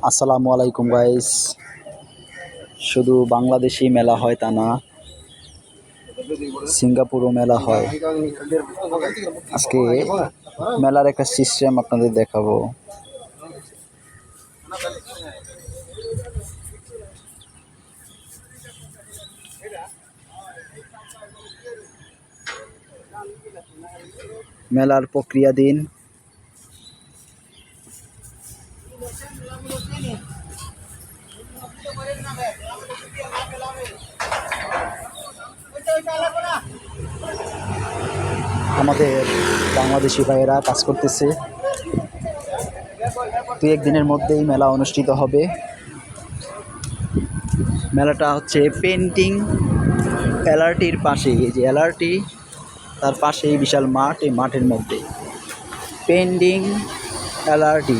আসসালামু আলাইকুম গাইস। শুধু বাংলাদেশি মেলা হয় তা না, সিঙ্গাপুরও মেলা হয়। আজকে মেলার একটা সিস্টেম আপনাদের দেখাবো। মেলার প্রক্রিয়া দিন। আমাদের বাংলাদেশি ভাইয়েরা কাজ করতেছে। দু একদিনের মধ্যেই মেলা অনুষ্ঠিত হবে। মেলাটা হচ্ছে পেন্টিং এলআরটির পাশে, এই যে এলআরটি তার পাশেই বিশাল মাঠ, এই মাঠের মধ্যে পেন্টিং এলআরটি।